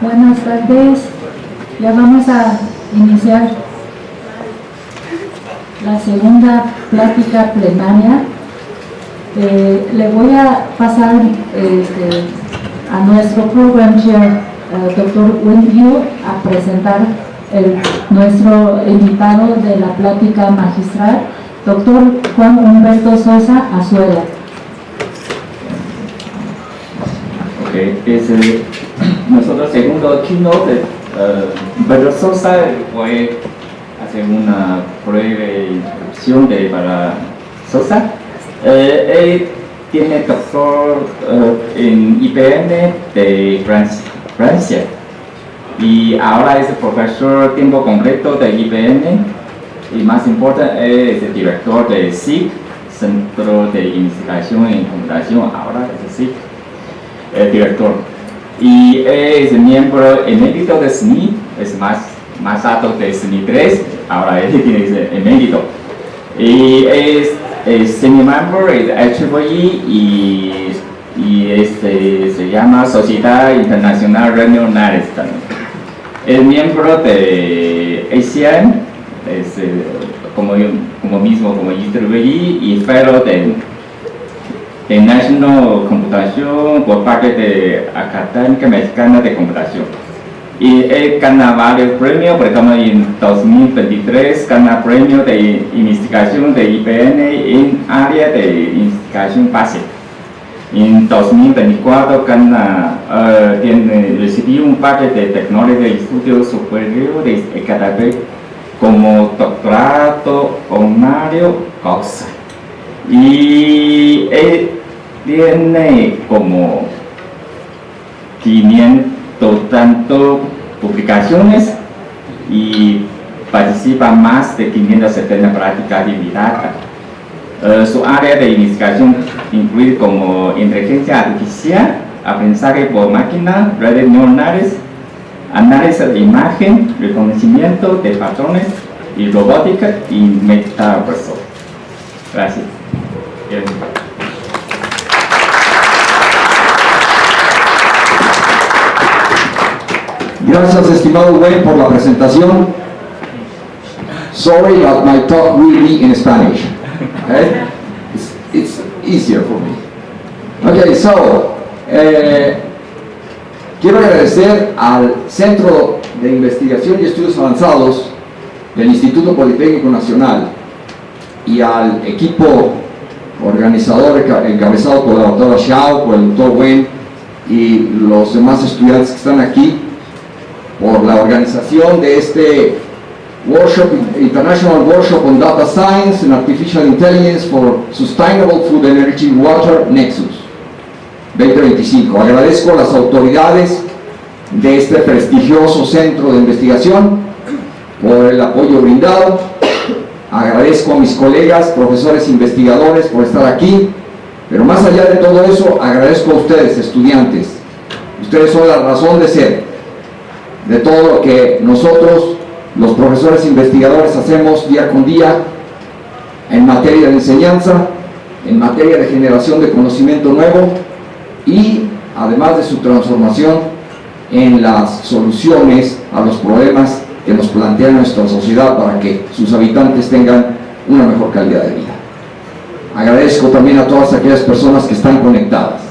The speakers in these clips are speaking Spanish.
Buenas tardes. Ya vamos a iniciar la segunda plática plenaria. Le voy a pasar a nuestro program chair, Dr. Wen Liu, a presentar nuestro invitado de la plática magistral, Dr. Juan Humberto Sosa Azuela. Nuestro segundo keynote, Humberto Sosa, voy a hacer una breve introducción para Sosa. Él tiene doctor en IBM de Francia y ahora es profesor a tiempo completo de IBM y más importante es el director de SIC, Centro de Investigación en Computación, ahora es SIC. Director, y es miembro emérito de SNI, es más alto de SNI 3, ahora él tiene emérito, y es senior member de HVI y se llama Sociedad Internacional Reino Unido también. Es miembro de ASEAN, es como IEEE y fellow de National Computación por parte de Academia Mexicana de Computación. Y él gana varios premios, por ejemplo en 2023 gana premio de investigación de IBM en área de investigación base. En 2024 recibió un paquete de tecnología de estudio superior de EKTB como doctorado honorario causa. Y él tiene como 500 tanto publicaciones y participa más de 570 prácticas de vida. Su área de investigación incluye como inteligencia artificial, aprendizaje por máquina, redes neuronales, análisis de imagen, reconocimiento de patrones y robótica y metaverso. Gracias. Bien. Gracias, estimado Wayne, por la presentación. Sorry, but my talk will be in Spanish. Okay? It's easier for me. Okay, so quiero agradecer al Centro de Investigación y Estudios Avanzados del Instituto Politécnico Nacional y al equipo organizador encabezado por la doctora Xiao, por el doctor Wen y los demás estudiantes que están aquí, por la organización de este workshop, International Workshop on Data Science and Artificial Intelligence for Sustainable Food Energy Water Nexus 2025. Agradezco a las autoridades de este prestigioso centro de investigación por el apoyo brindado. Agradezco a mis colegas, profesores investigadores por estar aquí, pero más allá de todo eso, agradezco a ustedes, estudiantes. Ustedes son la razón de ser de todo lo que nosotros, los profesores investigadores, hacemos día con día en materia de enseñanza, en materia de generación de conocimiento nuevo y además de su transformación en las soluciones a los problemas que nos plantea nuestra sociedad para que sus habitantes tengan una mejor calidad de vida. Agradezco también a todas aquellas personas que están conectadas.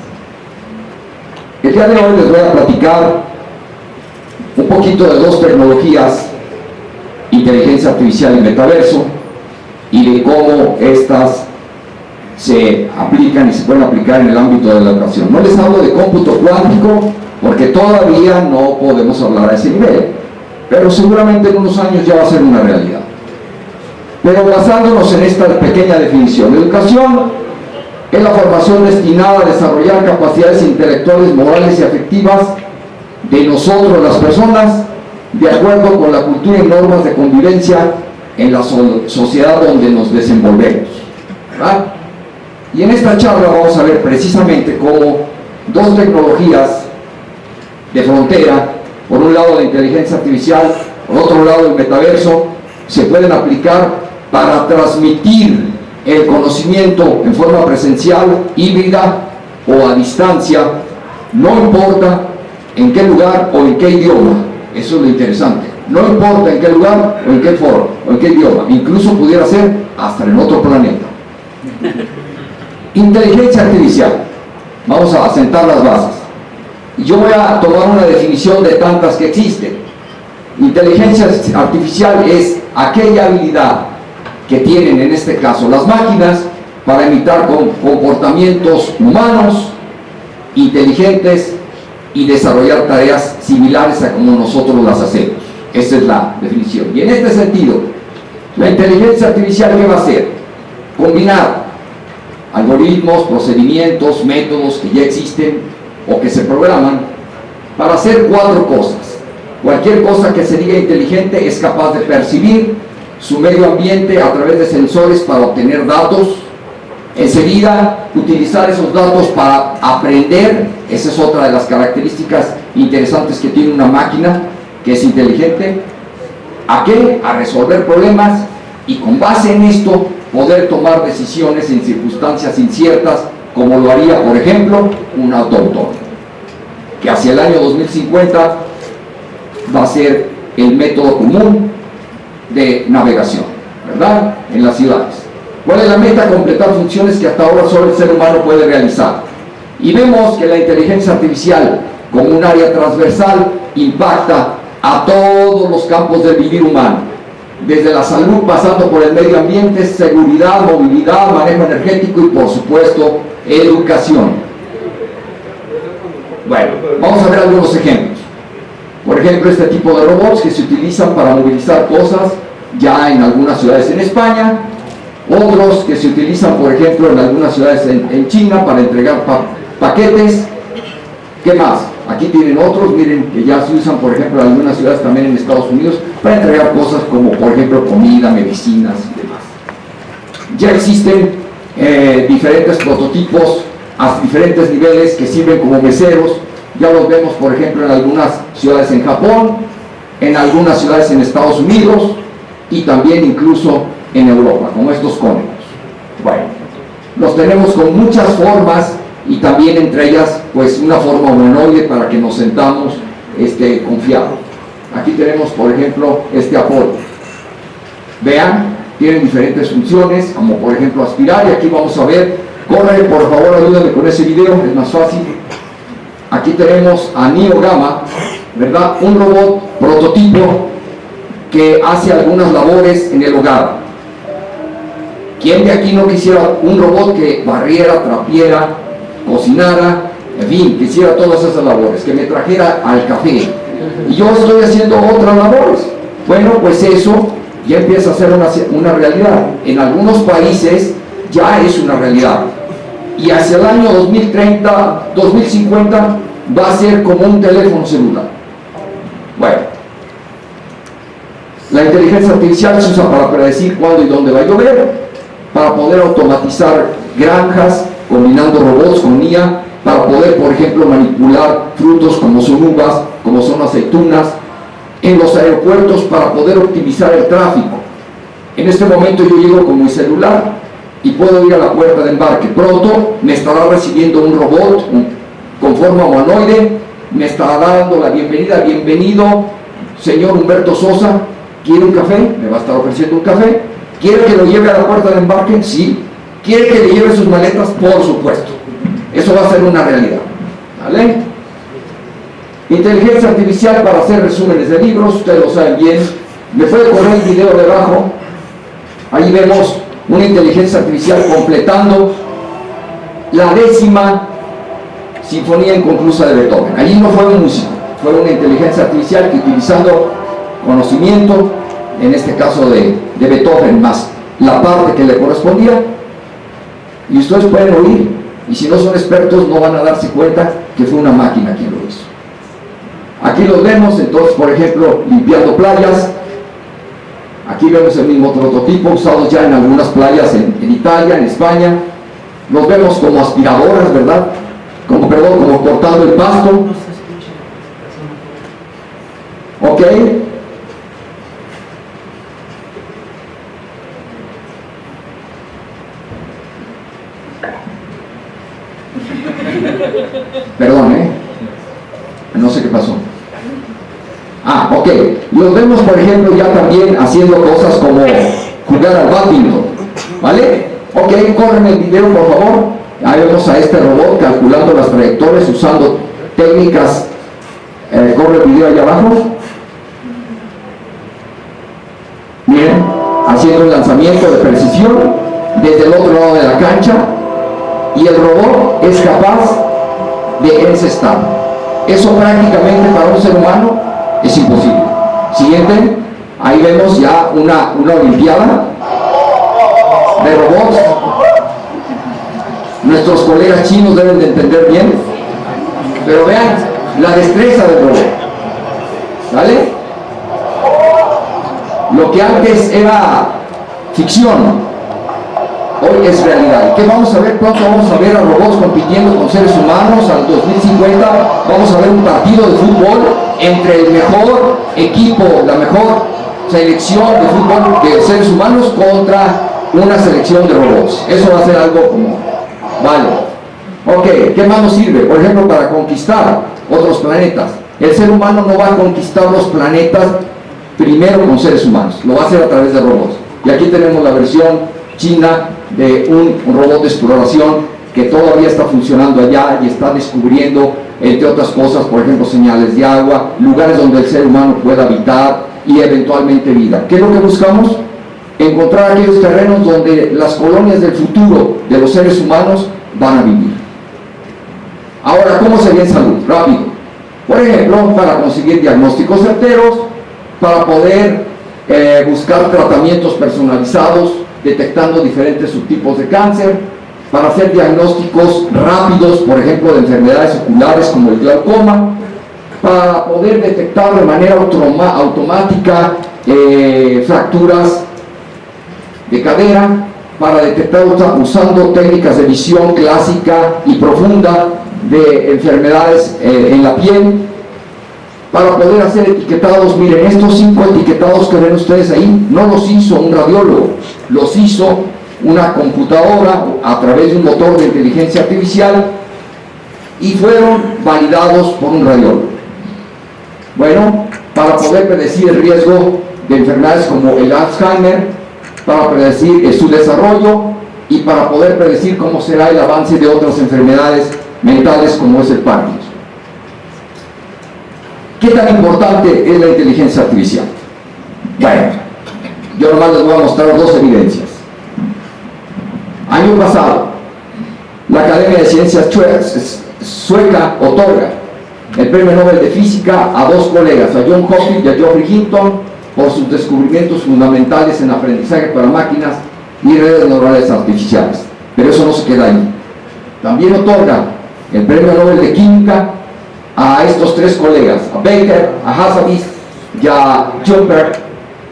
El día de hoy les voy a platicar un poquito de dos tecnologías, inteligencia artificial y metaverso, y de cómo estas se aplican y se pueden aplicar en el ámbito de la educación. No les hablo de cómputo cuántico porque todavía no podemos hablar a ese nivel, pero seguramente en unos años ya va a ser una realidad. Pero basándonos en esta pequeña definición, educación es la formación destinada a desarrollar capacidades intelectuales, morales y afectivas de nosotros, las personas, de acuerdo con la cultura y normas de convivencia en la sociedad donde nos desenvolvemos, ¿verdad? Y en esta charla vamos a ver precisamente cómo dos tecnologías de frontera, por un lado la inteligencia artificial, por otro lado el metaverso, se pueden aplicar para transmitir el conocimiento en forma presencial, híbrida o a distancia, no importa en qué lugar o en qué idioma. Eso es lo interesante. No importa en qué lugar o en qué foro o en qué idioma. Incluso pudiera ser hasta en otro planeta. Inteligencia artificial. Vamos a asentar las bases. Yo voy a tomar una definición de tantas que existen. Inteligencia artificial es aquella habilidad que tienen en este caso las máquinas para imitar comportamientos humanos, inteligentes y desarrollar tareas similares a como nosotros las hacemos. Esa es la definición. Y en este sentido, la inteligencia artificial, ¿qué va a hacer? Combinar algoritmos, procedimientos, métodos que ya existen o que se programan para hacer 4 cosas. Cualquier cosa que se diga inteligente es capaz de percibir su medio ambiente a través de sensores para obtener datos. Enseguida, utilizar esos datos para aprender. Esa es otra de las características interesantes que tiene una máquina que es inteligente. ¿A qué? A resolver problemas y con base en esto poder tomar decisiones en circunstancias inciertas, como lo haría, por ejemplo, un auto autónomo, que hacia el año 2050 va a ser el método común de navegación, ¿verdad?, en las ciudades. ¿Cuál es la meta? Completar funciones que hasta ahora solo el ser humano puede realizar. Y vemos que la inteligencia artificial, como un área transversal, impacta a todos los campos del vivir humano, desde la salud, pasando por el medio ambiente, seguridad, movilidad, manejo energético y, por supuesto, educación. Bueno, vamos a ver algunos ejemplos. Por ejemplo, este tipo de robots que se utilizan para movilizar cosas ya en algunas ciudades en España, otros que se utilizan, por ejemplo, en algunas ciudades en China para entregar paquetes. ¿Qué más? Aquí tienen otros, miren, que ya se usan, por ejemplo, en algunas ciudades también en Estados Unidos para entregar cosas como, por ejemplo, comida, medicinas y demás. Ya existen diferentes prototipos a diferentes niveles que sirven como meseros. Ya los vemos, por ejemplo, en algunas ciudades en Japón, en algunas ciudades en Estados Unidos y también incluso en Europa, como estos cónicos. Bueno, los tenemos con muchas formas y también entre ellas, pues, una forma humanoide para que nos sentamos confiados. Aquí tenemos, por ejemplo, este Apolo. Vean, tienen diferentes funciones, como por ejemplo aspirar, y aquí vamos a ver, corre, por favor, ayúdame con ese video, es más fácil. Aquí tenemos a Neo Gamma, ¿verdad? Un robot prototipo que hace algunas labores en el hogar. ¿Quién de aquí no quisiera un robot que barriera, trapiera, cocinara, en fin, que hiciera todas esas labores, que me trajera al café? Y yo estoy haciendo otras labores. Bueno, pues eso ya empieza a ser una realidad. En algunos países ya es una realidad. Y hacia el año 2030, 2050, va a ser como un teléfono celular. Bueno, la inteligencia artificial se usa para predecir cuándo y dónde va a llover, para poder automatizar granjas, combinando robots con IA, para poder, por ejemplo, manipular frutos como son uvas, como son aceitunas, en los aeropuertos para poder optimizar el tráfico. En este momento yo llego con mi celular y puedo ir a la puerta de embarque. Pronto me estará recibiendo un robot con forma humanoide, me estará dando la bienvenida. Bienvenido, señor Humberto Sosa, ¿quiere un café? Me va a estar ofreciendo un café. ¿Quiere que lo lleve a la puerta de embarque? Sí. ¿Quiere que le lleve sus maletas? Por supuesto. Eso va a ser una realidad. ¿Vale? Inteligencia artificial para hacer resúmenes de libros, ustedes lo saben bien. Me puede correr el video debajo. Ahí vemos una inteligencia artificial completando la 10ª sinfonía inconclusa de Beethoven. Allí no fue un músico, fue una inteligencia artificial que, utilizando conocimiento, en este caso de Beethoven, más la parte que le correspondía, y ustedes pueden oír, y si no son expertos no van a darse cuenta que fue una máquina quien lo hizo. Aquí los vemos, entonces, por ejemplo, limpiando playas. Aquí vemos el mismo prototipo usados ya en algunas playas en Italia, en España. Los vemos como aspiradoras, ¿verdad? Como cortando el pasto. ¿Ok? Perdón, no sé qué pasó? Ah, ok. Los vemos, por ejemplo, ya también haciendo cosas como jugar al badminton, ¿vale? Ok, córreme el video, por favor. Ahí vemos a este robot calculando las trayectorias usando técnicas. Corre el video allá abajo. Miren, haciendo un lanzamiento de precisión desde el otro lado de la cancha, y el robot es capaz de encestar. Eso prácticamente para un ser humano es imposible. Siguiente, ahí vemos ya una olimpiada de robots. Nuestros colegas chinos deben de entender bien, pero vean la destreza del robot, ¿vale? Lo que antes era ficción, hoy es realidad. ¿Qué vamos a ver? Pronto vamos a ver a robots compitiendo con seres humanos. Al 2050 vamos a ver un partido de fútbol entre el mejor equipo, la mejor selección de fútbol de seres humanos contra una selección de robots. Eso va a ser algo como, vale. Ok, ¿qué más nos sirve? Por ejemplo, para conquistar otros planetas. El ser humano no va a conquistar los planetas primero con seres humanos, lo va a hacer a través de robots. Y aquí tenemos la versión china de un robot de exploración que todavía está funcionando allá y está descubriendo, entre otras cosas, por ejemplo, señales de agua, lugares donde el ser humano pueda habitar y eventualmente vida. ¿Qué es lo que buscamos? Encontrar aquellos terrenos donde las colonias del futuro de los seres humanos van a vivir. Ahora, ¿cómo sería en salud? Rápido. Por ejemplo, para conseguir diagnósticos certeros, para poder buscar tratamientos personalizados, detectando diferentes subtipos de cáncer, para hacer diagnósticos rápidos, por ejemplo, de enfermedades oculares como el glaucoma, para poder detectar de manera automática fracturas de cadera, para detectar usando técnicas de visión clásica y profunda de enfermedades en la piel, para poder hacer etiquetados. Miren, estos 5 etiquetados que ven ustedes ahí, no los hizo un radiólogo, los hizo una computadora a través de un motor de inteligencia artificial y fueron validados por un radiólogo. Bueno, para poder predecir el riesgo de enfermedades como el Alzheimer, para predecir su desarrollo y para poder predecir cómo será el avance de otras enfermedades mentales como es el Parkinson. ¿Qué tan importante es la inteligencia artificial? Bueno, yo nomás les voy a mostrar 2 evidencias. Año pasado, la Academia de Ciencias sueca otorga el Premio Nobel de Física a 2 colegas, a John Hopkins y a Geoffrey Hinton, por sus descubrimientos fundamentales en aprendizaje para máquinas y redes neurales artificiales. Pero eso no se queda ahí. También otorga el Premio Nobel de Química a estos 3 colegas, a Baker, a Hassabis y a Jumper.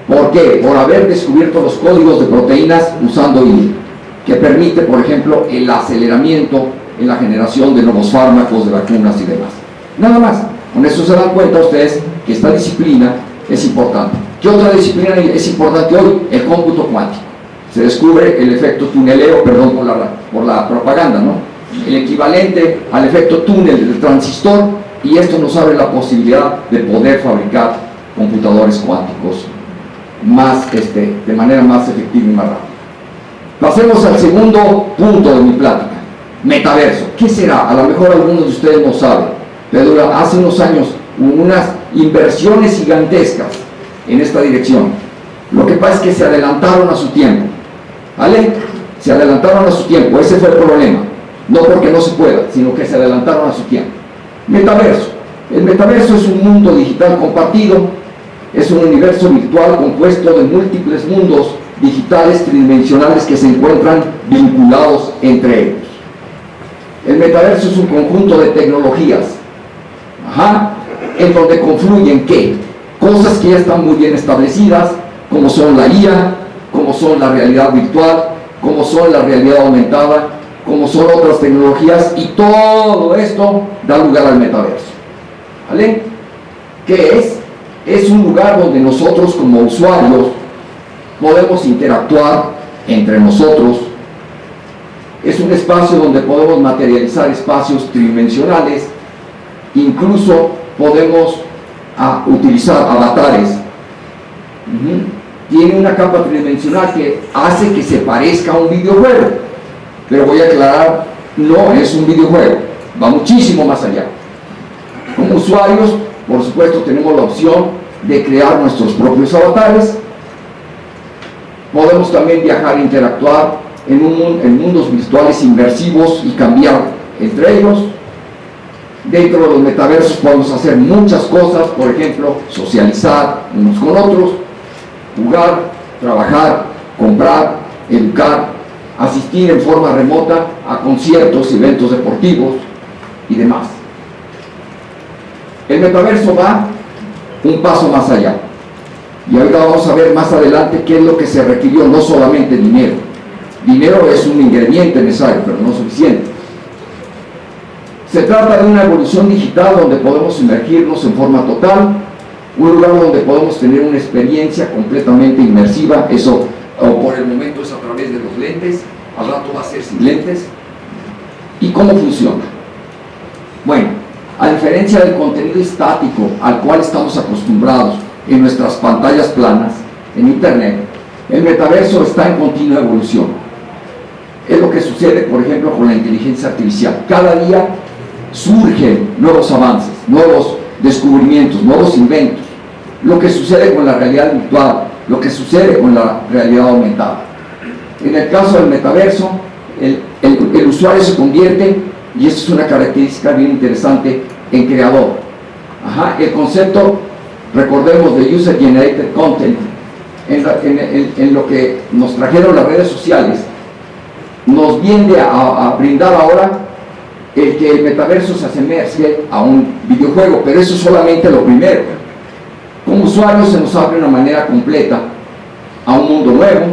¿Por qué? Por haber descubierto los códigos de proteínas usando IRI, que permite, por ejemplo, el aceleramiento en la generación de nuevos fármacos, de vacunas y demás. Nada más. Con eso se dan cuenta ustedes que esta disciplina es importante. ¿Qué otra disciplina es importante hoy? El cómputo cuántico. Se descubre el efecto tuneleo, perdón por la propaganda, ¿no? El equivalente al efecto túnel del transistor, y esto nos abre la posibilidad de poder fabricar computadores cuánticos de manera más efectiva y más rápida. Pasemos al segundo punto de mi plática: metaverso. ¿Qué será? A lo mejor algunos de ustedes no saben, pero hace unos años hubo unas inversiones gigantescas en esta dirección. Lo que pasa es que se adelantaron a su tiempo, ¿vale? Se adelantaron a su tiempo, ese fue el problema. No porque no se pueda, sino que se adelantaron a su tiempo. Metaverso. El metaverso es un mundo digital compartido, es un universo virtual compuesto de múltiples mundos digitales tridimensionales que se encuentran vinculados entre ellos. El metaverso es un conjunto de tecnologías, en donde confluyen ¿qué? Cosas que ya están muy bien establecidas, como son la IA, como son la realidad virtual, como son la realidad aumentada, como son otras tecnologías, y todo esto da lugar al metaverso. ¿Vale? ¿Qué es? Es un lugar donde nosotros como usuarios podemos interactuar entre nosotros. Es un espacio donde podemos materializar espacios tridimensionales, incluso podemos utilizar avatares. Tiene una capa tridimensional que hace que se parezca a un videojuego, pero voy a aclarar, no es un videojuego, va muchísimo más allá. Como usuarios, por supuesto, tenemos la opción de crear nuestros propios avatares. Podemos también viajar e interactuar en mundos virtuales inmersivos y cambiar entre ellos. Dentro de los metaversos podemos hacer muchas cosas, por ejemplo, socializar unos con otros, jugar, trabajar, comprar, educar, asistir en forma remota a conciertos, eventos deportivos y demás. El metaverso va un paso más allá. Y ahorita vamos a ver más adelante qué es lo que se requirió, no solamente dinero. Dinero es un ingrediente necesario, pero no suficiente. Se trata de una evolución digital donde podemos sumergirnos en forma total, un lugar donde podemos tener una experiencia completamente inmersiva. Eso por el momento es a través de los lentes, al rato va a ser sin lentes. ¿Y cómo funciona? Bueno, a diferencia del contenido estático al cual estamos acostumbrados en nuestras pantallas planas, en internet, el metaverso está en continua evolución. Es lo que sucede, por ejemplo, con la inteligencia artificial. Cada día surgen nuevos avances, nuevos descubrimientos, nuevos inventos. Lo que sucede con la realidad virtual, lo que sucede con la realidad aumentada. En el caso del metaverso, el usuario se convierte, y esto es una característica bien interesante, en creador. El concepto, recordemos, de User Generated Content, en lo que nos trajeron las redes sociales, nos viene a brindar ahora el que el metaverso se asemeje a un videojuego, pero eso es solamente lo primero. Como usuarios se nos abre una manera completa a un mundo nuevo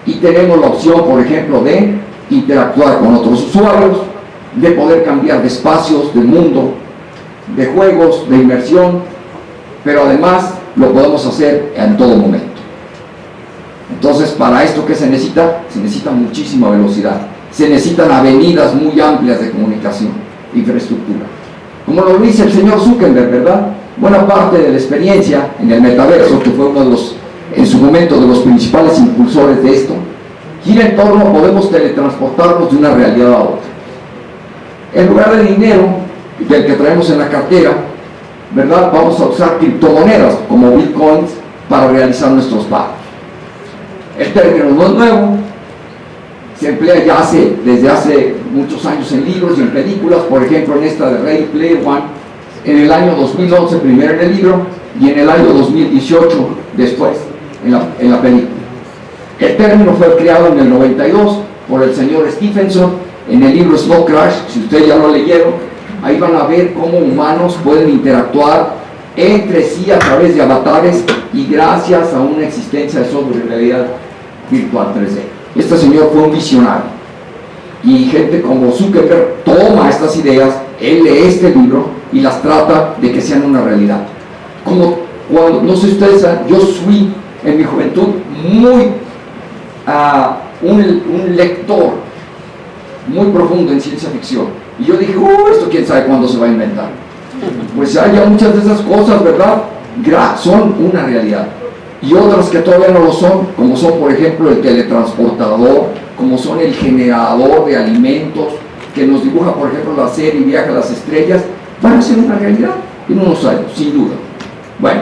y tenemos la opción, por ejemplo, de interactuar con otros usuarios, de poder cambiar de espacios, de mundo, de juegos, de inmersión, pero además lo podemos hacer en todo momento. Entonces, para esto, ¿qué se necesita? Se necesita muchísima velocidad, se necesitan avenidas muy amplias de comunicación, infraestructura. Como lo dice el señor Zuckerberg, ¿verdad? Buena parte de la experiencia en el metaverso, que fue uno de los, en su momento, de los principales impulsores de esto, gira en torno a podemos teletransportarnos de una realidad a otra. En lugar de dinero del que traemos en la cartera, ¿verdad?, vamos a usar criptomonedas como bitcoins para realizar nuestros pagos. El término no es nuevo, se emplea ya desde hace muchos años en libros y en películas, por ejemplo en esta de Ready Player One, en el año 2011 primero en el libro y en el año 2018 después en la película. El término fue creado en el 92 por el señor Stephenson en el libro Snow Crash. Si ustedes ya lo leyeron, ahí van a ver cómo humanos pueden interactuar entre sí a través de avatares y gracias a una existencia de software de realidad virtual 3D. Este señor fue un visionario y gente como Zuckerberg toma estas ideas, él lee este libro y las trata de que sean una realidad. Como cuando, no sé ustedes, yo fui en mi juventud muy un lector muy profundo en ciencia ficción y yo dije, esto quién sabe cuándo se va a inventar. Pues ya muchas de esas cosas, ¿verdad?, son una realidad, y otras que todavía no lo son, como son, por ejemplo, el teletransportador, como son el generador de alimentos que nos dibuja, por ejemplo, la serie Viaje a las Estrellas, van a ser una realidad en unos años, sin duda. Bueno,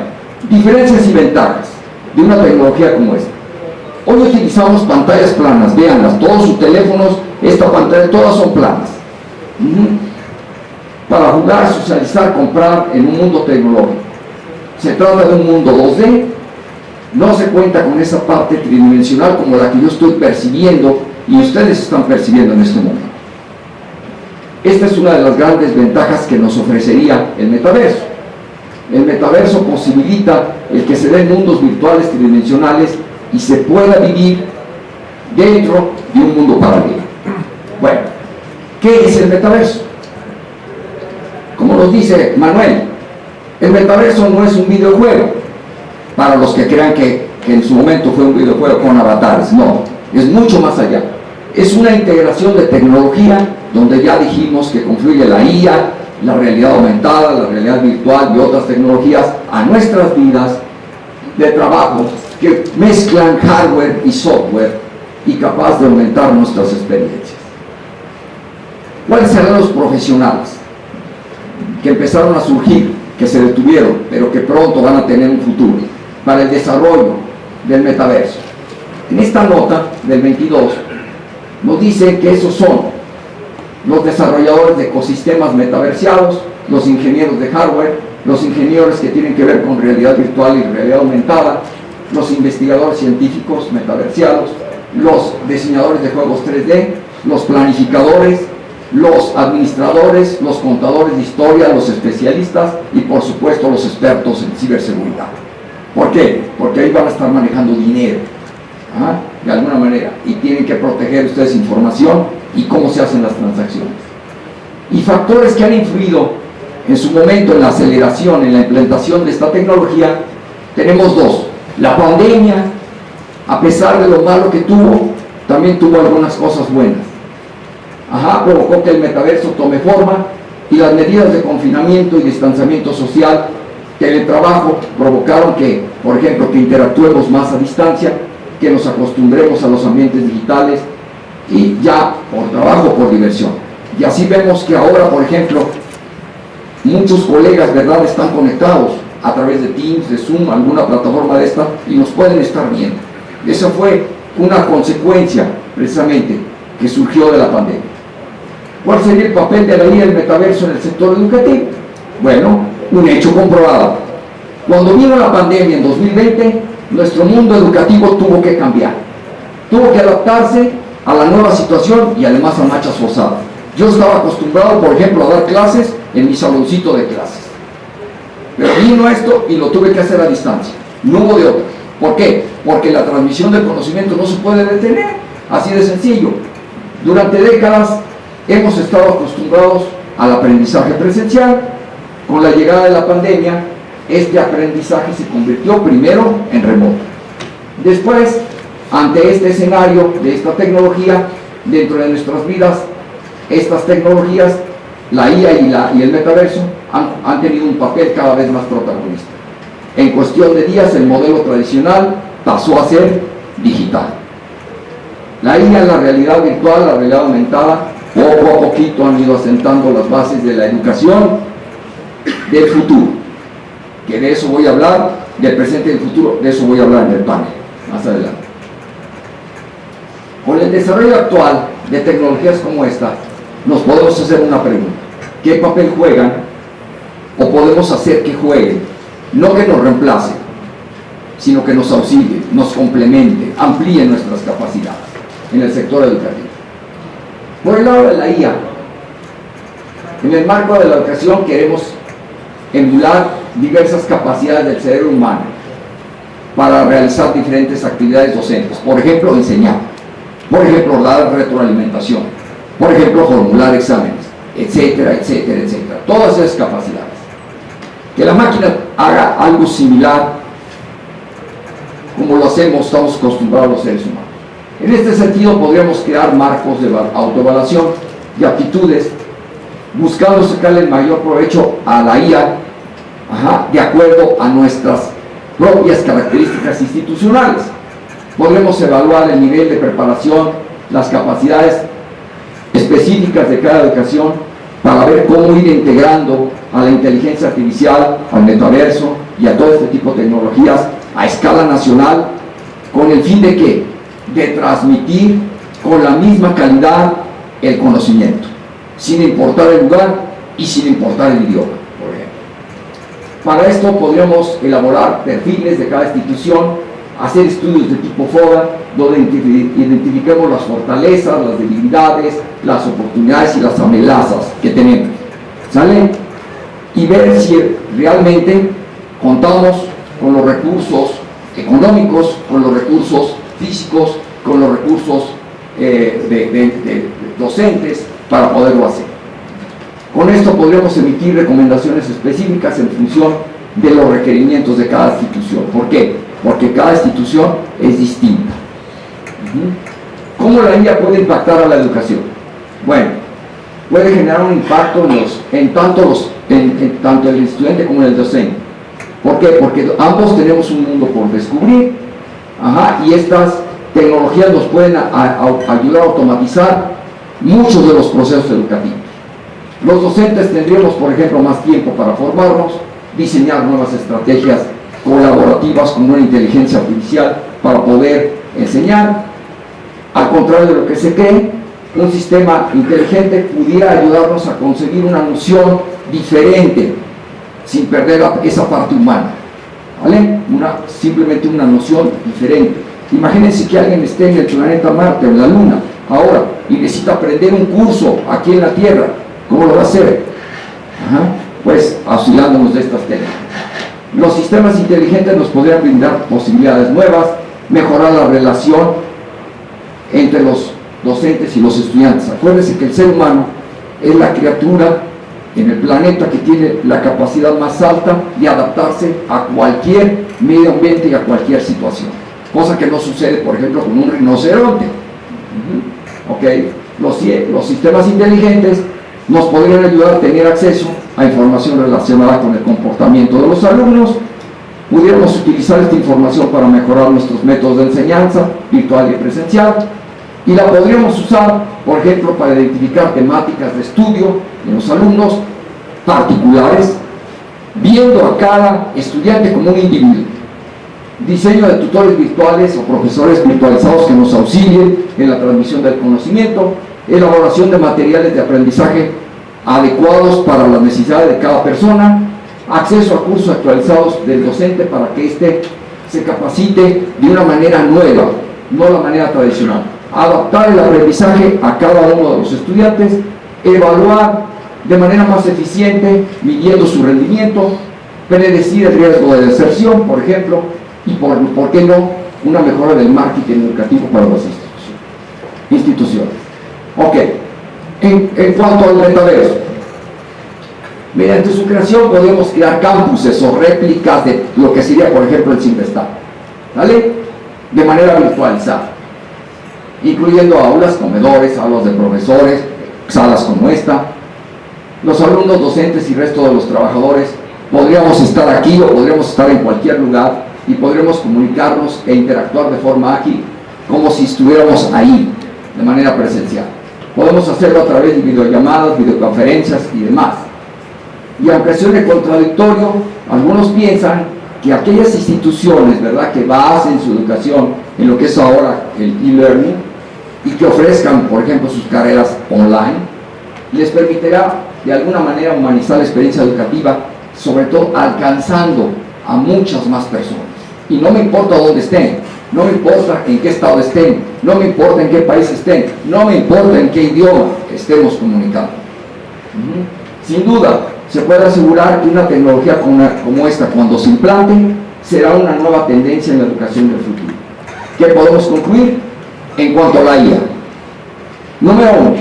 diferencias y ventajas de una tecnología como esta. Hoy utilizamos pantallas planas, véanlas, todos sus teléfonos, esta pantalla, todas son planas. Para jugar, socializar, comprar en un mundo tecnológico. Se trata de un mundo 2D, no se cuenta con esa parte tridimensional como la que yo estoy percibiendo y ustedes están percibiendo en este momento. Esta es una de las grandes ventajas que nos ofrecería el metaverso. El metaverso posibilita el que se den mundos virtuales tridimensionales y se pueda vivir dentro de un mundo paralelo. Bueno, ¿qué es el metaverso? Como nos dice Manuel, el metaverso no es un videojuego, para los que crean que en su momento fue un videojuego con avatares. No, es mucho más allá. Es una integración de tecnología donde ya dijimos que confluye la IA, la realidad aumentada, la realidad virtual y otras tecnologías a nuestras vidas de trabajo que mezclan hardware y software y capaz de aumentar nuestras experiencias. ¿Cuáles serán los profesionales que empezaron a surgir, que se detuvieron, pero que pronto van a tener un futuro para el desarrollo del metaverso? En esta nota del 22 nos dicen que esos son los desarrolladores de ecosistemas metaversiados, los ingenieros de hardware, los ingenieros que tienen que ver con realidad virtual y realidad aumentada, los investigadores científicos metaversiados, los diseñadores de juegos 3D, los planificadores, los administradores, los contadores de historia, los especialistas y por supuesto los expertos en ciberseguridad. ¿Por qué? Porque ahí van a estar manejando dinero, de alguna manera, y tienen que proteger ustedes información y cómo se hacen las transacciones. Y factores que han influido en su momento en la aceleración, en la implementación de esta tecnología, tenemos dos. La pandemia, a pesar de lo malo que tuvo, también tuvo algunas cosas buenas. Provocó que el metaverso tome forma y las medidas de confinamiento y distanciamiento social, teletrabajo, provocaron que, por ejemplo, que interactuemos más a distancia, que nos acostumbremos a los ambientes digitales y ya por trabajo, por diversión. Y así vemos que ahora, por ejemplo, muchos colegas, ¿verdad?, están conectados a través de Teams, de Zoom, alguna plataforma de esta, y nos pueden estar viendo. Esa fue una consecuencia, precisamente, que surgió de la pandemia. ¿Cuál sería el papel de la IA del metaverso en el sector educativo? Bueno, un hecho comprobado. Cuando vino la pandemia en 2020, nuestro mundo educativo tuvo que cambiar. Tuvo que adaptarse a la nueva situación y además a marchas forzadas. Yo estaba acostumbrado, por ejemplo, a dar clases en mi saloncito de clases. Pero vino esto y lo tuve que hacer a distancia. No hubo de otra. ¿Por qué? Porque la transmisión del conocimiento no se puede detener. Así de sencillo. Durante décadas hemos estado acostumbrados al aprendizaje presencial. Con la llegada de la pandemia, este aprendizaje se convirtió primero en remoto. Después, ante este escenario de esta tecnología, dentro de nuestras vidas, estas tecnologías, la IA y el metaverso, han tenido un papel cada vez más protagonista. En cuestión de días, el modelo tradicional pasó a ser digital. La IA, la realidad virtual, la realidad aumentada, poco a poquito han ido asentando las bases de la educación del futuro, que de eso voy a hablar, del presente y del futuro, de eso voy a hablar en el panel, más adelante. Con el desarrollo actual de tecnologías como esta, nos podemos hacer una pregunta: ¿qué papel juegan o podemos hacer que jueguen? No que nos reemplacen, sino que nos auxilien, nos complementen, amplíen nuestras capacidades en el sector educativo. Por el lado de la IA, en el marco de la educación queremos emular diversas capacidades del cerebro humano para realizar diferentes actividades docentes. Por ejemplo, enseñar. Por ejemplo, dar retroalimentación. Por ejemplo, formular exámenes, etcétera, etcétera, etcétera. Todas esas capacidades. Que la máquina haga algo similar como lo hacemos, estamos acostumbrados los seres humanos. En este sentido, podríamos crear marcos de autoevaluación y aptitudes, buscando sacarle el mayor provecho a la IA, de acuerdo a nuestras propias características institucionales. Podremos evaluar el nivel de preparación, las capacidades específicas de cada educación, para ver cómo ir integrando a la inteligencia artificial, al metaverso y a todo este tipo de tecnologías a escala nacional, con el fin de ¿qué? De transmitir con la misma calidad el conocimiento, sin importar el lugar y sin importar el idioma, por ejemplo. Para esto podríamos elaborar perfiles de cada institución, hacer estudios de tipo FODA, donde identifiquemos las fortalezas, las debilidades, las oportunidades y las amenazas que tenemos, ¿sale? Y ver si realmente contamos con los recursos económicos, con los recursos físicos, con los recursos de docentes para poderlo hacer. Con esto podremos emitir recomendaciones específicas en función de los requerimientos de cada institución. ¿Por qué? Porque cada institución es distinta. ¿Cómo la IA puede impactar a la educación? Bueno, puede generar un impacto en tanto el estudiante como en el docente. ¿Por qué? Porque ambos tenemos un mundo por descubrir, y estas tecnologías nos pueden ayudar a automatizar muchos de los procesos educativos. Los docentes tendríamos, por ejemplo, más tiempo para formarnos, diseñar nuevas estrategias colaborativas con una inteligencia artificial para poder enseñar. Al contrario de lo que se cree, un sistema inteligente pudiera ayudarnos a conseguir una noción diferente, sin perder esa parte humana, ¿vale? Simplemente una noción diferente. Imagínense que alguien esté en el planeta Marte o en la Luna ahora y necesita aprender un curso aquí en la Tierra. ¿Cómo lo va a hacer? Pues auxiliándonos de estas técnicas. Los sistemas inteligentes nos podrían brindar posibilidades nuevas, mejorar la relación entre los docentes y los estudiantes. Acuérdense que el ser humano es la criatura en el planeta que tiene la capacidad más alta de adaptarse a cualquier medio ambiente y a cualquier situación, cosa que no sucede, por ejemplo, con un rinoceronte. Los sistemas inteligentes nos podrían ayudar a tener acceso a información relacionada con el comportamiento de los alumnos. Pudiéramos utilizar esta información para mejorar nuestros métodos de enseñanza virtual y presencial, y la podríamos usar, por ejemplo, para identificar temáticas de estudio en los alumnos particulares, viendo a cada estudiante como un individuo. Diseño de tutores virtuales o profesores virtualizados que nos auxilien en la transmisión del conocimiento, elaboración de materiales de aprendizaje adecuados para las necesidades de cada persona, acceso a cursos actualizados del docente para que éste se capacite de una manera nueva, no la manera tradicional, adaptar el aprendizaje a cada uno de los estudiantes, evaluar de manera más eficiente, midiendo su rendimiento, predecir el riesgo de deserción, por ejemplo, y por qué no, una mejora del marketing educativo para las instituciones. En cuanto al metaverso, mediante su creación podemos crear campuses o réplicas de lo que sería, por ejemplo, el Cinvestav, ¿vale? De manera virtualizada, incluyendo aulas, comedores, aulas de profesores, salas como esta. Los alumnos, docentes y resto de los trabajadores podríamos estar aquí o podríamos estar en cualquier lugar y podremos comunicarnos e interactuar de forma ágil como si estuviéramos ahí, de manera presencial. Podemos hacerlo a través de videollamadas, videoconferencias y demás. Y aunque suene contradictorio, algunos piensan que aquellas instituciones, ¿verdad?, que basen su educación en lo que es ahora el e-learning y que ofrezcan, por ejemplo, sus carreras online, les permitirá de alguna manera humanizar la experiencia educativa, sobre todo alcanzando a muchas más personas. Y no me importa dónde estén, no me importa en qué estado estén, no me importa en qué país estén, no me importa en qué idioma estemos comunicando. Sin duda, se puede asegurar que una tecnología como esta, cuando se implante, será una nueva tendencia en la educación del futuro. ¿Qué podemos concluir en cuanto a la IA? Número 1,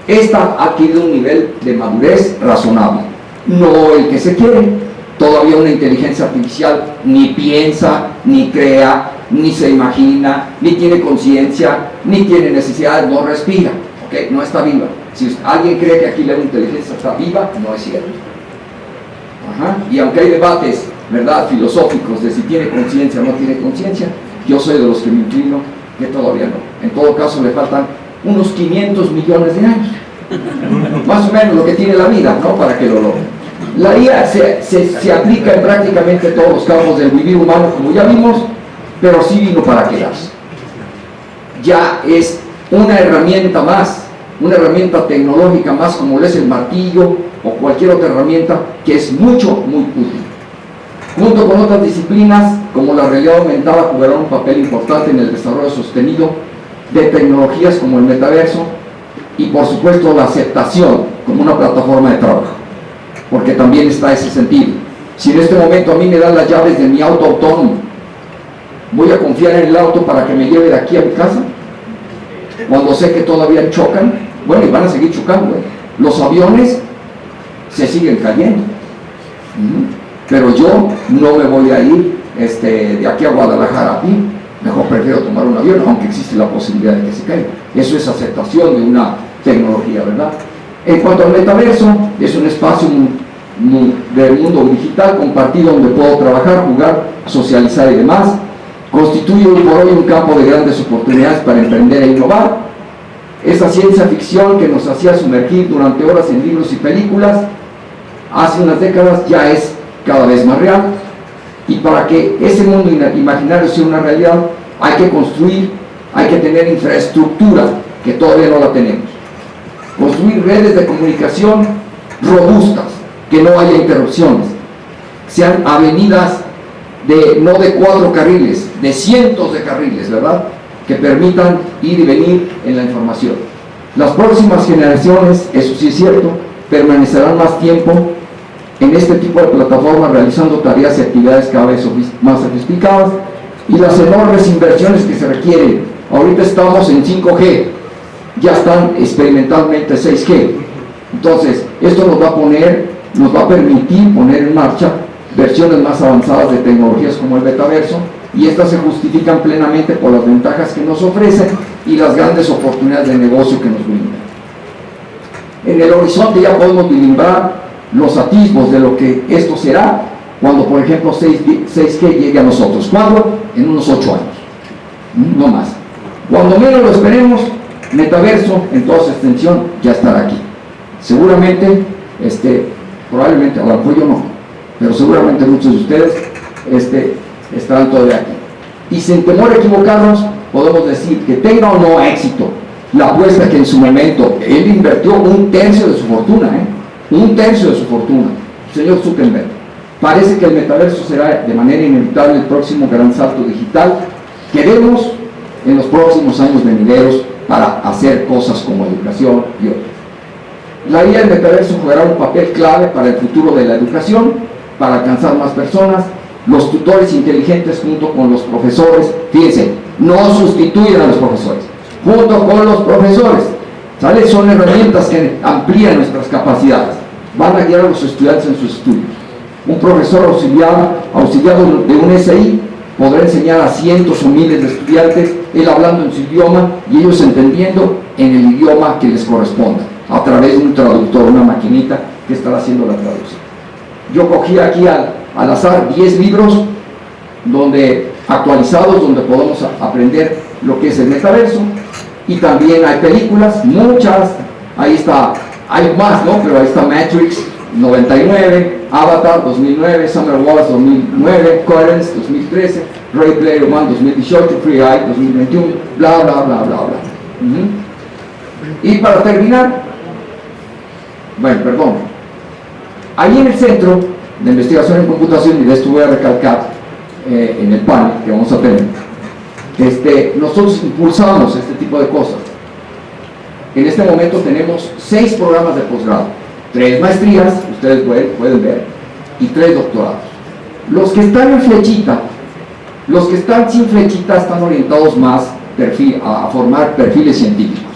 esta ha adquirido un nivel de madurez razonable, no el que se quiere. Todavía una inteligencia artificial ni piensa, ni crea, ni se imagina, ni tiene conciencia, ni tiene necesidades, no respira, no está viva. Si alguien cree que aquí la inteligencia está viva, no es cierto. Y aunque hay debates, ¿verdad?, filosóficos de si tiene conciencia o no tiene conciencia, yo soy de los que me inclino que todavía no. En todo caso le faltan unos 500 millones de años, más o menos lo que tiene la vida, ¿no?, para que lo logre. La IA se aplica en prácticamente todos los campos del vivir humano, como ya vimos, pero sí vino para quedarse. Ya es una herramienta más, una herramienta tecnológica más, como lo es el martillo o cualquier otra herramienta, que es muy útil. Junto con otras disciplinas, como la realidad aumentada, jugará un papel importante en el desarrollo sostenido de tecnologías como el metaverso y, por supuesto, la aceptación como una plataforma de trabajo, porque también está ese sentido. Si en este momento a mí me dan las llaves de mi auto autónomo, ¿voy a confiar en el auto para que me lleve de aquí a mi casa? Cuando sé que todavía chocan, bueno, y van a seguir chocando. Los aviones se siguen cayendo. Pero yo no me voy a ir de aquí a Guadalajara a pie. Mejor prefiero tomar un avión, aunque existe la posibilidad de que se caiga. Eso es aceptación de una tecnología, ¿verdad? En cuanto al metaverso, es un espacio del mundo digital compartido donde puedo trabajar, jugar, socializar y demás. Constituye hoy por hoy un campo de grandes oportunidades para emprender e innovar. Esa ciencia ficción que nos hacía sumergir durante horas en libros y películas, hace unas décadas ya es cada vez más real. Y para que ese mundo imaginario sea una realidad, hay que construir, hay que tener infraestructura, que todavía no la tenemos. Construir redes de comunicación robustas, que no haya interrupciones, sean avenidas no de 4 carriles, de cientos de carriles, ¿verdad?, que permitan ir y venir en la información. Las próximas generaciones, eso sí es cierto, permanecerán más tiempo en este tipo de plataformas realizando tareas y actividades cada vez más sofisticadas, y las enormes inversiones que se requieren. Ahorita estamos en 5G, ya están experimentalmente 6G. Entonces, esto nos va a permitir poner en marcha versiones más avanzadas de tecnologías como el metaverso, y estas se justifican plenamente por las ventajas que nos ofrecen y las grandes oportunidades de negocio que nos brindan. En el horizonte ya podemos vislumbrar los atisbos de lo que esto será cuando, por ejemplo, 6G llegue a nosotros. ¿Cuándo? En unos 8 años, no más. Cuando menos lo esperemos, metaverso en toda su extensión ya estará aquí. Seguramente, probablemente, a lo mejor yo no, pero seguramente muchos de ustedes estarán todavía aquí. Y sin temor a equivocarnos, podemos decir que tenga o no éxito la apuesta que en su momento él invirtió 1/3 de su fortuna, 1/3 de su fortuna, señor Zuckerberg. Parece que el metaverso será de manera inevitable el próximo gran salto digital que vemos en los próximos años venideros para hacer cosas como educación y otras. La IA del metaverso jugará un papel clave para el futuro de la educación, para alcanzar más personas. Los tutores inteligentes junto con los profesores, fíjense, no sustituyen a los profesores, junto con los profesores, ¿sale? Son herramientas que amplían nuestras capacidades, van a guiar a los estudiantes en sus estudios. Un profesor auxiliado de un SI podrá enseñar a cientos o miles de estudiantes, él hablando en su idioma y ellos entendiendo en el idioma que les corresponda, a través de un traductor, una maquinita que estará haciendo la traducción. Yo cogí aquí al azar 10 libros actualizados donde podemos aprender lo que es el metaverso, y también hay películas, muchas, ahí está, hay más, ¿no? Pero ahí está Matrix 99, Avatar 2009, Summer Wars 2009, Coherence 2013, Ready Player One 2018, Free Eye 2021, bla bla bla bla bla. Y para terminar, ahí en el Centro de Investigación en Computación, y de esto voy a recalcar en el panel que vamos a tener, nosotros impulsamos este tipo de cosas. En este momento tenemos 6 programas de posgrado, 3 maestrías, ustedes pueden ver, y 3 doctorados. Los que están en flechita, los que están sin flechita están orientados más a formar perfiles científicos,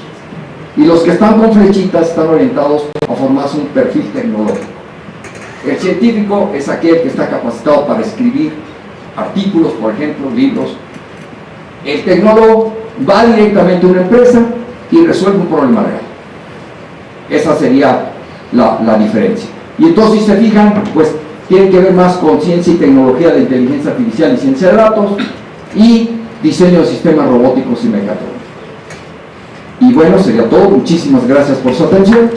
y los que están con flechitas están orientados a formarse un perfil tecnológico. El científico es aquel que está capacitado para escribir artículos, por ejemplo, libros. El tecnólogo va directamente a una empresa y resuelve un problema real. Esa sería la diferencia. Y entonces, si se fijan, pues tiene que ver más con ciencia y tecnología de inteligencia artificial y ciencia de datos, y diseño de sistemas robóticos y mecatrónicos. Y bueno, sería todo. Muchísimas gracias por su atención.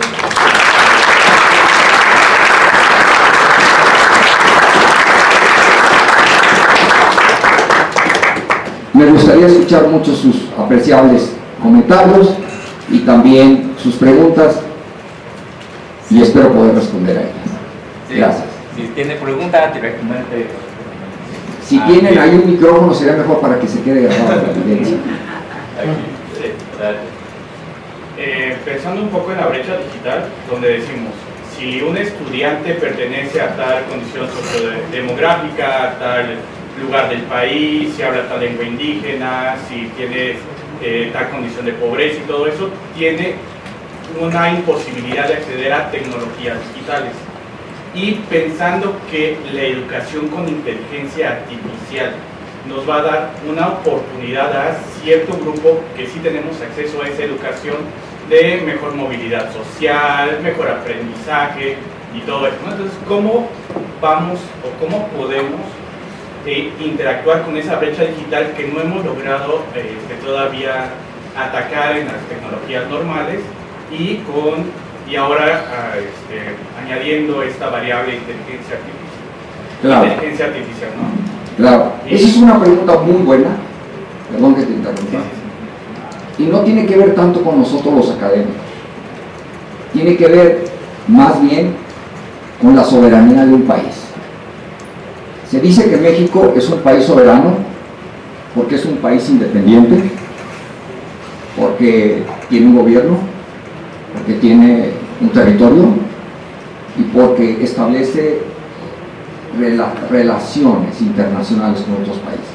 Me gustaría escuchar mucho sus apreciables comentarios y también sus preguntas, y espero poder responder a ellas. Sí. Gracias. Si tiene preguntas, directamente. Si tienen ahí un micrófono, sería mejor para que se quede grabado la evidencia. Pensando un poco en la brecha digital, donde decimos, si un estudiante pertenece a tal condición sociodemográfica, a tal lugar del país, si habla tal lengua indígena, si tiene tal condición de pobreza y todo eso, tiene una imposibilidad de acceder a tecnologías digitales. Y pensando que la educación con inteligencia artificial nos va a dar una oportunidad a cierto grupo que sí tenemos acceso a esa educación de mejor movilidad social, mejor aprendizaje y todo eso, ¿no? Entonces, ¿cómo vamos o cómo podemos interactuar con esa brecha digital que no hemos logrado todavía atacar en las tecnologías normales y ahora añadiendo esta variable inteligencia artificial? Claro. Inteligencia artificial, ¿no? Claro, esa es una pregunta muy buena, perdón que te interrumpa, y no tiene que ver tanto con nosotros los académicos, tiene que ver más bien con la soberanía de un país. Se dice que México es un país soberano porque es un país independiente, porque tiene un gobierno, porque tiene un territorio y porque establece relaciones internacionales con otros países.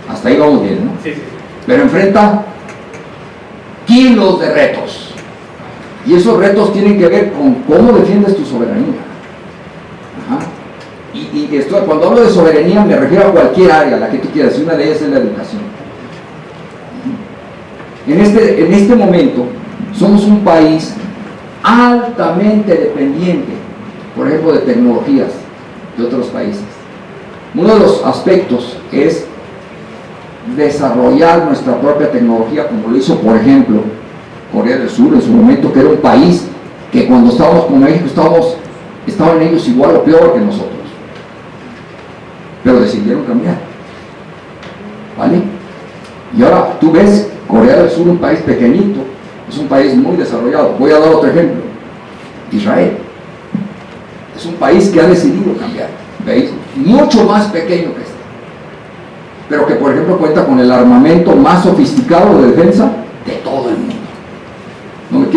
Hasta ahí vamos bien, ¿no? Sí, sí. Pero enfrenta kilos de retos. Y esos retos tienen que ver con cómo defiendes tu soberanía. Ajá. Y cuando hablo de soberanía me refiero a cualquier área, a la que tú quieras, y una de ellas es la educación. En este momento somos un país altamente dependiente, por ejemplo, de tecnologías de otros países. Uno de los aspectos es desarrollar nuestra propia tecnología, como lo hizo, por ejemplo, Corea del Sur en su momento, que era un país que cuando estábamos con México estaban ellos igual o peor que nosotros, pero decidieron cambiar, ¿vale? Y ahora tú ves Corea del Sur, un país pequeñito, es un país muy desarrollado. Voy a dar otro ejemplo: Israel es un país que ha decidido cambiar, ¿veis? Mucho más pequeño que este, pero que por ejemplo cuenta con el armamento más sofisticado de defensa de todo el mundo.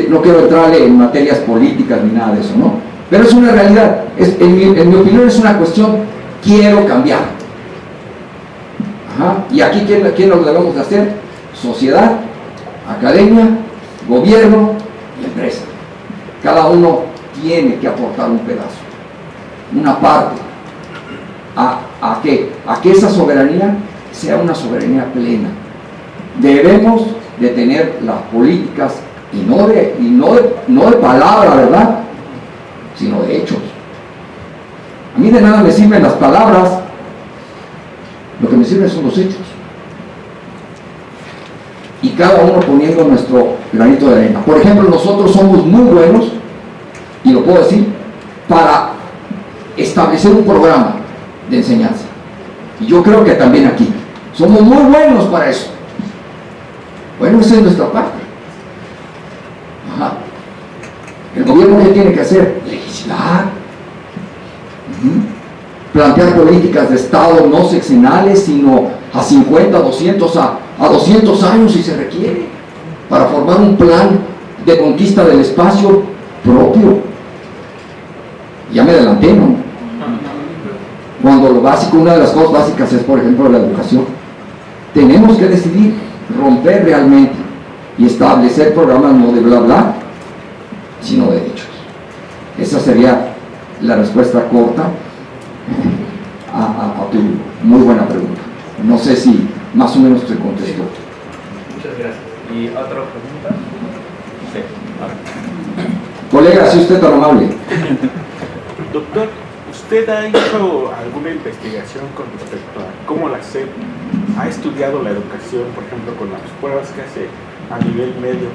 No quiero entrarle en materias políticas ni nada de eso, ¿no? Pero es una realidad. En mi opinión es una cuestión, quiero cambiar. Ajá. Y aquí, ¿quién lo debemos de hacer? Sociedad, academia, gobierno y empresa. Cada uno tiene que aportar un pedazo, una parte, a que esa soberanía sea una soberanía plena. Debemos de tener las políticas, y no de palabra, ¿verdad?, sino de hechos. A mí de nada me sirven las palabras, lo que me sirven son los hechos. Y cada uno poniendo nuestro granito de arena. Por ejemplo, nosotros somos muy buenos, y lo puedo decir, para establecer un programa de enseñanza. Y yo creo que también aquí somos muy buenos para eso. Bueno, esa es nuestra parte. Ajá. El gobierno, ¿qué tiene que hacer? Legislar. Plantear políticas de Estado no sexenales, sino a 50, 200, a 200 años si se requiere, para formar un plan de conquista del espacio propio. Ya me adelanté, ¿no? Cuando lo básico, una de las cosas básicas es, por ejemplo, la educación. Tenemos que decidir romper realmente y establecer programas no de bla bla, sino de hechos. Esa sería la respuesta corta a tu muy buena pregunta. No sé si más o menos te contestó. Muchas gracias. ¿Y otra pregunta? Sí. Colega, si usted tan amable. Doctor, ¿usted ha hecho alguna investigación con respecto a cómo la SEP ha estudiado la educación, por ejemplo, con las pruebas que hace a nivel medio,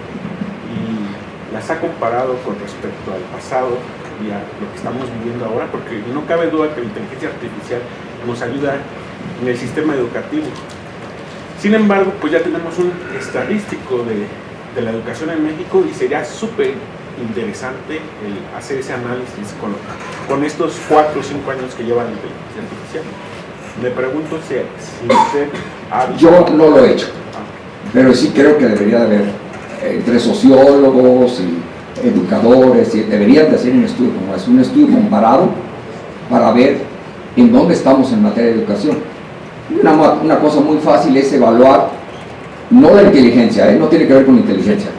y las ha comparado con respecto al pasado y a lo que estamos viviendo ahora? Porque no cabe duda que la inteligencia artificial nos ayuda en el sistema educativo. Sin embargo, pues ya tenemos un estadístico de la educación en México, y sería súper interesante el hacer ese análisis con estos 4 o 5 años que lleva la inteligencia artificial. Me pregunto si usted ha visto... Yo no lo he hecho, pero sí creo que debería de haber entre sociólogos y educadores, y deberían de hacer un estudio como es, un estudio comparado para ver en dónde estamos en materia de educación. Una cosa muy fácil es evaluar, no la inteligencia, no tiene que ver con inteligencia,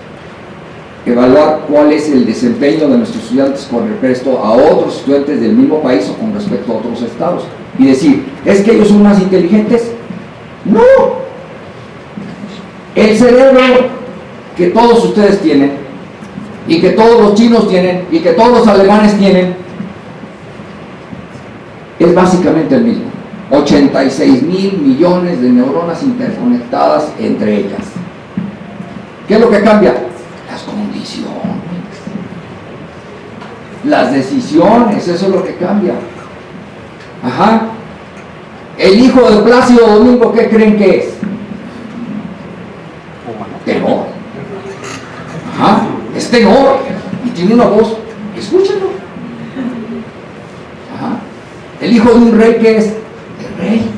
evaluar cuál es el desempeño de nuestros estudiantes con respecto a otros estudiantes del mismo país o con respecto a otros estados, y decir, ¿es que ellos son más inteligentes? No. El cerebro que todos ustedes tienen y que todos los chinos tienen, y que todos los alemanes tienen, es básicamente el mismo. 86.000 millones de neuronas interconectadas entre ellas. ¿Qué es lo que cambia? Las condiciones, las decisiones, eso es lo que cambia. Ajá. El hijo de Plácido Domingo, ¿qué creen que es? Tenor. Ajá. Es tenor y tiene una voz, escúchenlo. Ajá. El hijo de un rey, ¿qué es? El rey.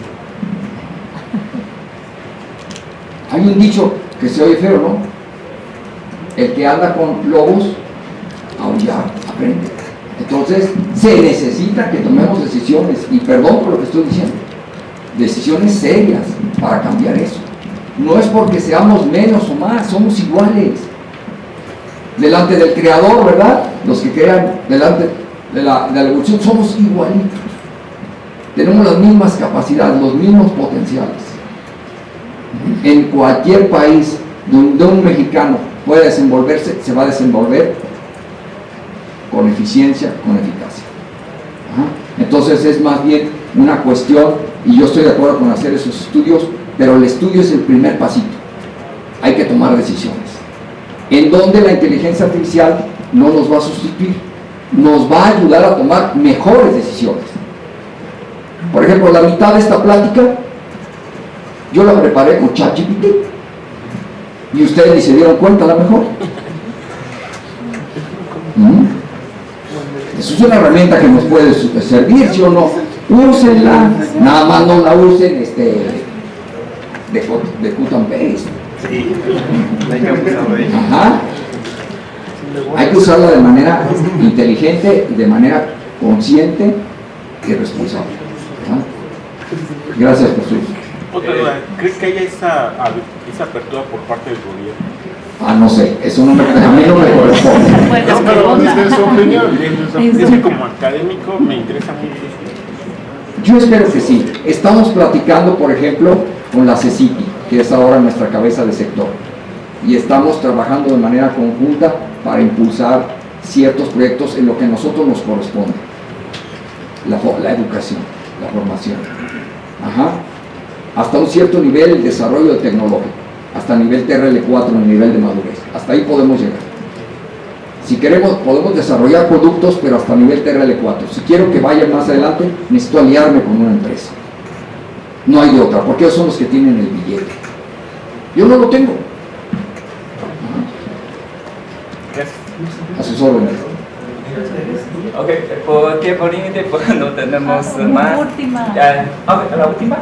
Hay un dicho que se oye feo, ¿no? El que anda con lobos, aullar, aprende. Entonces, se necesita que tomemos decisiones, y perdón por lo que estoy diciendo, decisiones serias para cambiar eso. No es porque seamos menos o más, somos iguales. Delante del Creador, ¿verdad? Los que crean delante de la evolución, somos igualitos. Tenemos las mismas capacidades, los mismos potenciales. En cualquier país donde un mexicano pueda desenvolverse, se va a desenvolver con eficiencia, con eficacia. Ajá. Entonces es más bien una cuestión, y yo estoy de acuerdo con hacer esos estudios, pero el estudio es el primer pasito. Hay que tomar decisiones. En donde la inteligencia artificial no nos va a sustituir, nos va a ayudar a tomar mejores decisiones. Por ejemplo, la mitad de esta plática yo la preparé con ChatGPT y ustedes ni se dieron cuenta a lo mejor. Eso es una herramienta que nos puede servir, ¿sí o no? Úsenla, nada más no la usen de cut and paste. Sí, hay que abusar de ella. Ajá. Hay que usarla de manera inteligente, de manera consciente y responsable. ¿Ah? Gracias, Jesús. Otra duda, ¿crees que haya esa apertura por parte del gobierno? No sé, eso no a mí no me corresponde. Bueno, Pero ¿qué desde su onda? opinión, es que como académico me interesa mucho. Yo espero que sí. Estamos platicando, por ejemplo, con la CECITI, que es ahora nuestra cabeza de sector, y estamos trabajando de manera conjunta para impulsar ciertos proyectos en lo que a nosotros nos corresponde: la educación, la formación. Ajá. Hasta un cierto nivel el desarrollo tecnológico, hasta nivel TRL4, el nivel de madurez. Hasta ahí podemos llegar. Si queremos, podemos desarrollar productos, pero hasta nivel TRL4. Si quiero que vaya más adelante, necesito aliarme con una empresa. No hay de otra, porque ellos son los que tienen el billete. Yo no lo tengo. A sus órdenes. Ok, por tiempo límite, pues no tenemos más. Última. ¿La última?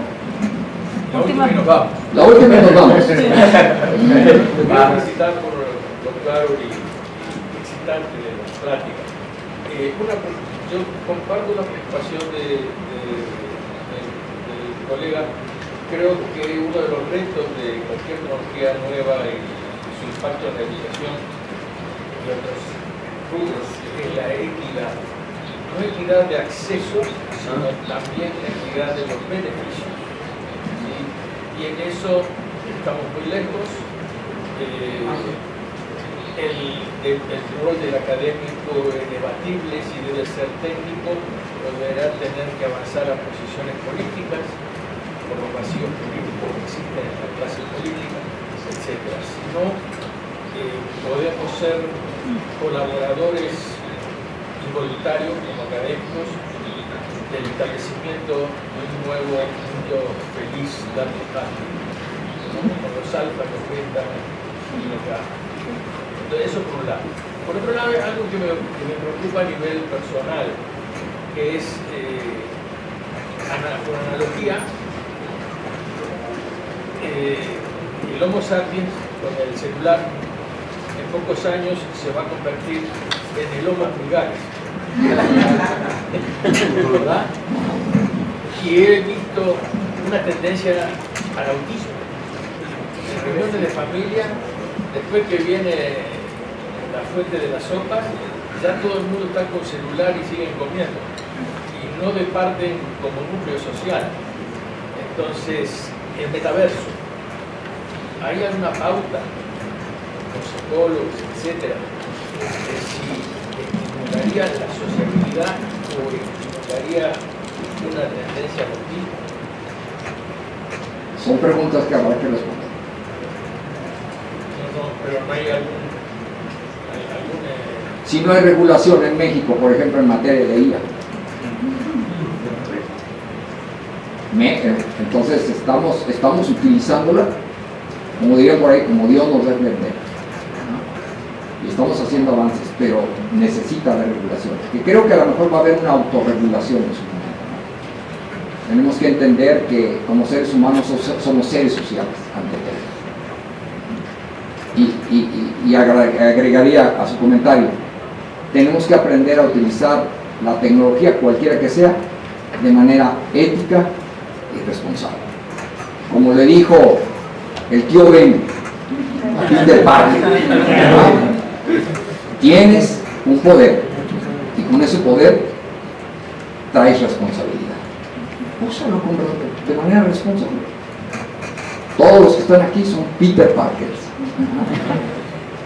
La última y nos vamos. La última y nos vamos. Quiero felicitar por lo claro y excitante de la plática. Yo comparto la preocupación del colega. Creo que uno de los retos de cualquier tecnología nueva y su impacto en la educación y otros rubros es la equidad. No equidad de acceso, sino también la equidad de los beneficios. ¿Sí? Y en eso estamos muy lejos. El rol del académico es debatible, si debe ser técnico, deberá tener que avanzar a posiciones políticas por los vacíos políticos que existen en la clase política, etc. Si no, podemos ser colaboradores involuntarios como académicos del establecimiento de un nuevo mundo feliz dando cambio, con los alfa, los beta y los gamma. Entonces, eso por un lado. Por otro lado, hay algo que me preocupa a nivel personal, que es, por analogía, el Homo sapiens con el celular en pocos años se va a convertir en el Homo vulgaris, ¿verdad? Y he visto una tendencia al autismo. En reuniones de familia, después que viene la fuente de las sopas, ya todo el mundo está con celular y siguen comiendo y no departen como núcleo social. Entonces, el metaverso, ¿hay alguna pauta, los psicólogos, etcétera, estimularía la sociabilidad o estimularía una tendencia continua. Son preguntas que habrá que responder. Pero no hay algún Si no hay regulación en México, por ejemplo, en materia de IA, entonces estamos utilizándola, como dirían por ahí, como Dios nos dé entender. Y estamos haciendo avances, pero necesita de regulación. Y creo que a lo mejor va a haber una autorregulación en su momento, ¿no? Tenemos que entender que como seres humanos somos seres sociales ante todo. Y agregaría a su comentario, tenemos que aprender a utilizar la tecnología, cualquiera que sea, de manera ética y responsable. Como le dijo el tío Ben a Peter Parker, tienes un poder y con ese poder traes responsabilidad. Úsalo de manera responsable. Todos los que están aquí son Peter Parkers,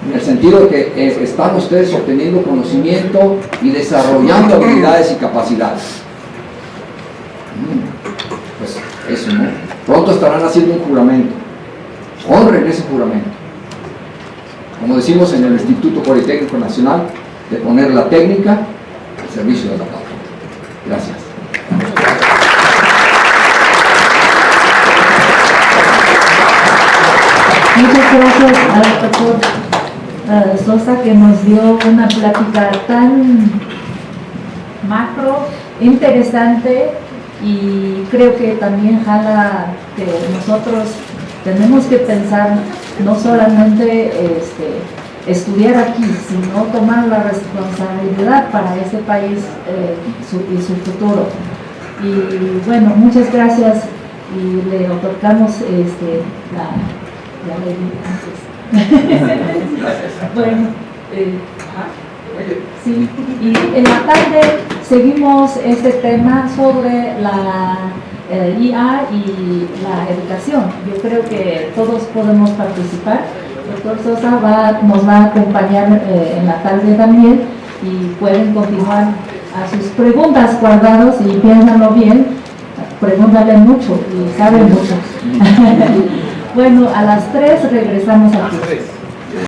en el sentido de que están ustedes obteniendo conocimiento y desarrollando habilidades y capacidades. Pues eso, ¿no? Pronto estarán haciendo un juramento. Honren ese juramento. Como decimos en el Instituto Politécnico Nacional, de poner la técnica al servicio de la patria. Gracias. Muchas gracias al doctor Sosa, que nos dio una plática tan macro, interesante, y creo que también jala que nosotros tenemos que pensar no solamente estudiar aquí, sino tomar la responsabilidad para ese país y su futuro. Y bueno, muchas gracias, y le otorgamos la ley antes. Bueno, sí, y en la tarde seguimos este tema sobre la IA y la educación. Yo creo que todos podemos participar. El doctor Sosa nos va a acompañar en la tarde también, y pueden continuar a sus preguntas guardados, y piénsanlo bien, pregúntale mucho y sabe mucho. Bueno, a las 3 regresamos aquí.